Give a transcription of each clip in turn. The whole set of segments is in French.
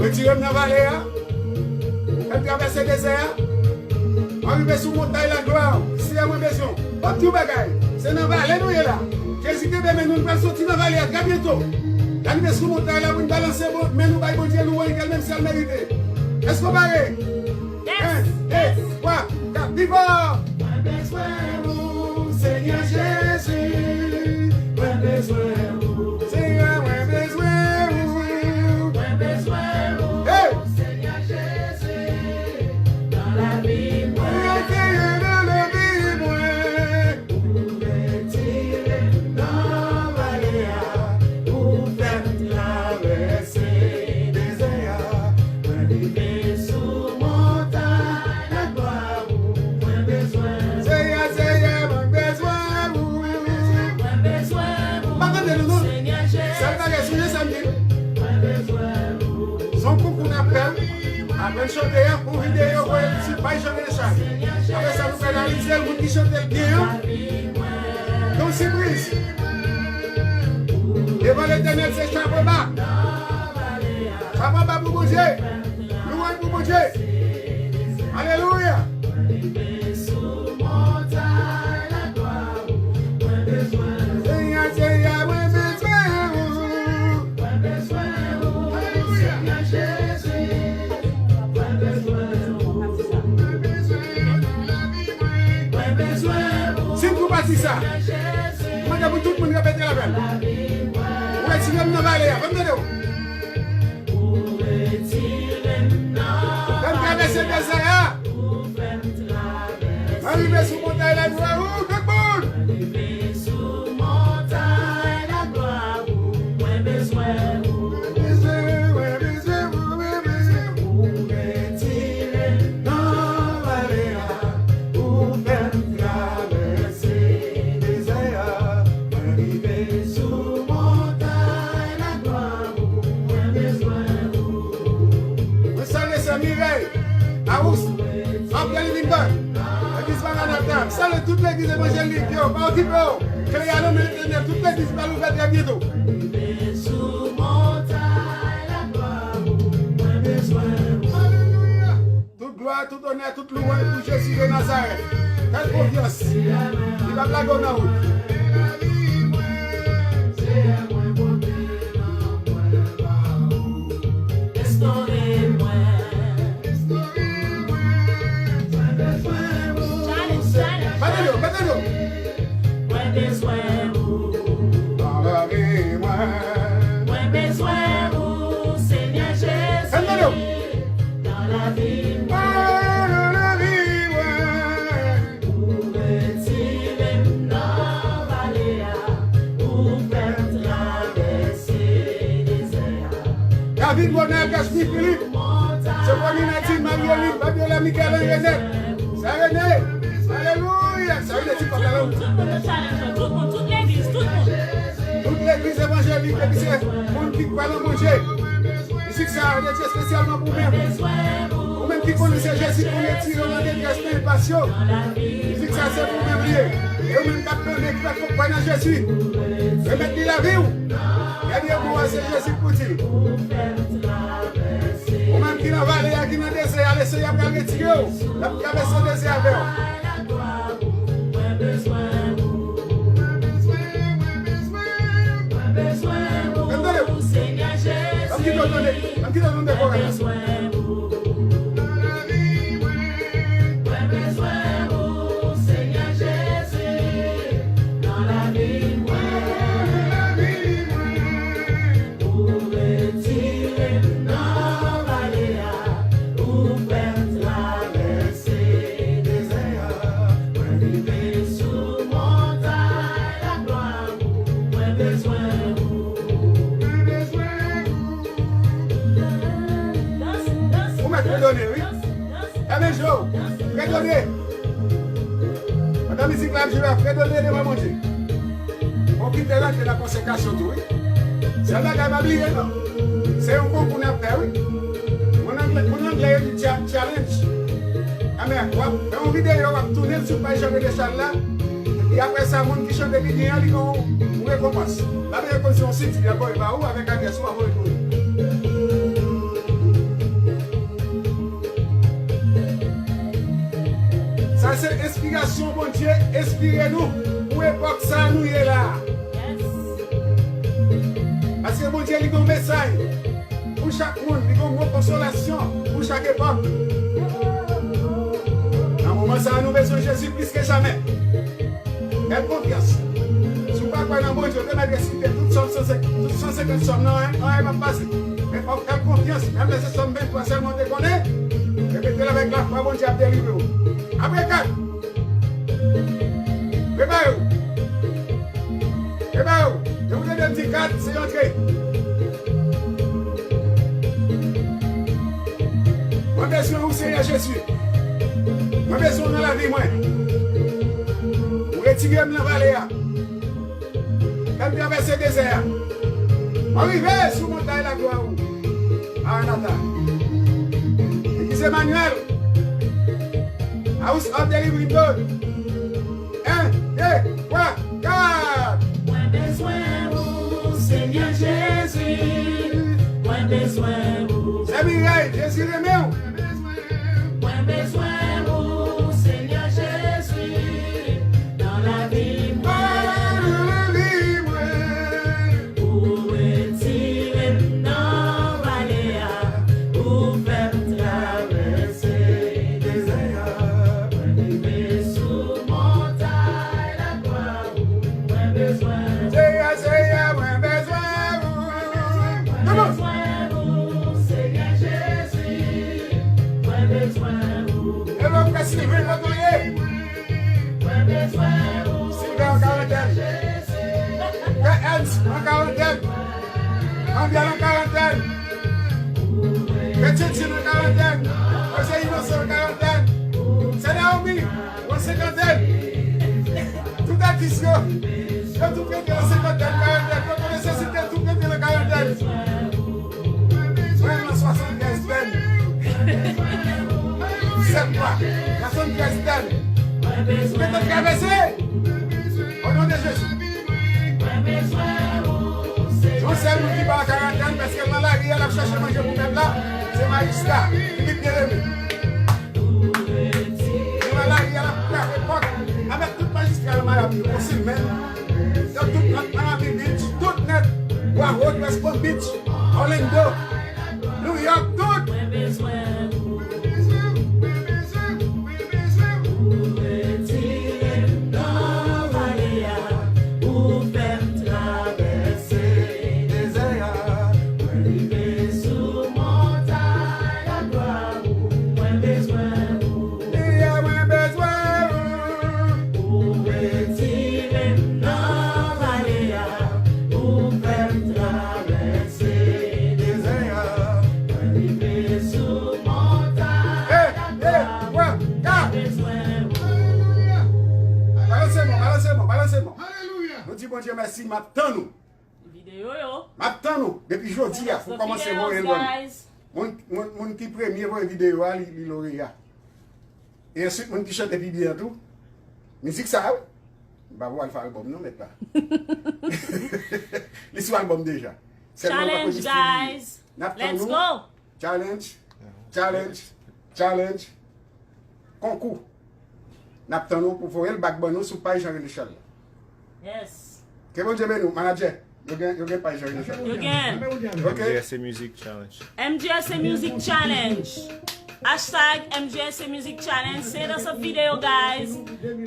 Retirez-moi dans la vallée. Elle traverse le désert. Arrivé sur la montagne la gloire. Si à mon besoin. Pas tout bagaille. C'est dans la vallée nous là. Jésus te mais nous allons sortir dans la vallée très bientôt. Arrivé sur la montagne là, nous balancer mais nous allons dire nous voyons même si elle mérite. Est-ce qu'on va aller? 1, 2, 3, 4, vivant! Seigneur Jésus, moi besoin vous. Seigneur, moi besoin vous. Moi besoin vous. Seigneur Jésus, dans la vie moi. Dans la vie moi. Vous retirez dans la vallée, vous faites traverser des airs, moi vivez sous montagne la gloire vous. Moi besoin. Son coucou d'appel, après chanter pour vidéo, si pas chanter ça. Après ça, nous pénaliser le monde qui chante bien. Donc, c'est prise. Devant l'éternel, c'est chapeau bas. Chapeau bas pour bouger. Louange pour bouger. Alléluia. Si ça, moi je veux tout le monde répéter la peine. Où est-ce que vous avez allé? Comme traverser le désert. Arriver sous montagne la gloire. Où tout le monde? Arriver sous montagne la gloire. Moi besoin. Salut toute l'église évangélique, pas au type, créez-le, mais toute l'église va l'ouvrir très bientôt. Toute gloire, tout honneur, toute louange pour Jésus de Nazareth. Quelle confiance, il va blaguer en route. David Bonheur, Gaspard Philippe, c'est pour Ninati, Marioline, Fabiola, Michael, René. C'est René. Alléluia. Ça veut dire que tu parles toute l'église, tout le monde. Toute l'église évangélique, c'est le monde qui croit à manger. Ici, ça a été spécialement pour moi. Ou même qui connaissait Jésus pour les tirer dans des détresse et passion. Ici, ça c'est pour même lier. Et même quand on est qui va comprendre Jésus. Remettre la vie. Et bien, moi, c'est Jésus pour dire. Ou même qui n'a pas l'air, qui n'a pas désert, laissez-y à retirer. La traverser le désert avec vous. Qui donne des besoins. Seigneur Jésus, dans la vie, pour retirer dans la vallée, pour faire traverser des airs, pour vivre sous montagne la gloire, pour besoin. Prédonner, oui. Amen, Joe. Prédonner. Madame musique là, je vais prédonner de manger. On quitte là, c'est la consécration, oui. C'est là qu'elle m'a oublié, non? C'est un concours qu'on a fait, oui. Mon anglais est du challenge. Amen. On fait une vidéo, on va tourner sur le page de Charles là. Et après ça, les gens qui chantent des vidéos, ils vont récompense. La meilleure condition, c'est qu'il y a un où avec un garçon avant de tourner. inspiration, bon Dieu, inspirez-nous pour l'époque ça nous est là. Parce que bon Dieu, il y a un message pour chaque monde, il y a une consolation pour chaque époque. Dans le moment ça, nous besoin de Jésus plus que jamais. Aie confiance. Si vous ne pas croire dans bon Dieu, vous devez réciter toutes 150 sommes, non, on va passer. Mais il faut faire confiance, même les sommes 23 seulement de connaître, répétez-le avec la foi, bon Dieu a délivré. Après 4, préparez-vous. Préparez-vous. Je vous donne un petit 4, c'est entré. Moi, besoin où Seigneur Jésus. Moi, besoin dans la vie, moi. Vous retirez dans la vallée. Quand traverser le désert. Arrivez sous montagne la gloire. Maranatha. Église Emmanuel. House of Deliverance. 1, 2, 3, 4. Moi besoin vous, Seigneur Jésus. Moi besoin vous. C'est Mireille, Jésus le meu. Moi besoin vous, Seigneur Jésus. Dans la vie, moi. Pour retirer dans la vallée, pour faire traverser des désert. Arriver sous montagne la gloire. Moi besoin. Seigneur, moi besoin vous. Moi besoin vous, Seigneur Jésus. Moi besoin vous. Et le presse Sylvain Motoyer. Moi besoin vous. Sylvain en quarantaine. Ernst en quarantaine. Ambial en quarantaine. Petite en quarantaine. José Innocent en quarantaine. C'est Naomi en cinquantaine. Tout addition. Quand tout prêté en cinquantaine, quarantaine. Quand on nécessite tout prêté en quarantaine. Même en 75 peines. 7 mois. 75 peines. Vous pouvez traverser. Au nom de Jésus. Je sais nous qui va à quarantaine parce que dans la vie, elle a cherché à manger pour même là. C'est magistrat. Il est bien aimé. Dans la vie, elle a pris à l'époque. Avec tout magistrat, elle m'a appris aussi même. Dans toute notre Miami Beach, toute notre Warwood, West Palm Beach, Orlando, New York, tout. Nous disons bon Dieu merci, m'attend nous. Vidéo yo. M'attend nous. Depuis aujourd'hui, il faut commencer à voir. Mon qui premier voir vidéo, il lauréat. Et ensuite, mon qui chante depuis bientôt. Musique ça, bah voir le faire album, non, mais pas. L'histoire album déjà. Challenge, guys. Let's go. Challenge. Challenge. Challenge. Concours. N'attend nous pour voir le backbone sur page Jean Michel. Yes. Que bon Dieu nous, manager. You get page Jean Michel. You can. Okay. MJSA Music Challenge. MJSA Music Challenge. Hashtag MJSA Music Challenge. Send us a video, guys.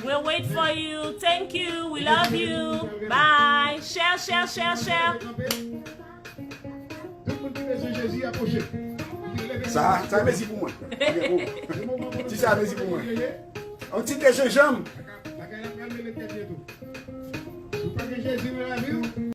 We'll wait for you. Thank you. We love you. Bye. Share, share, share, share. Ça est merci pour moi. Si ça merci pour moi. Un petit gingembre.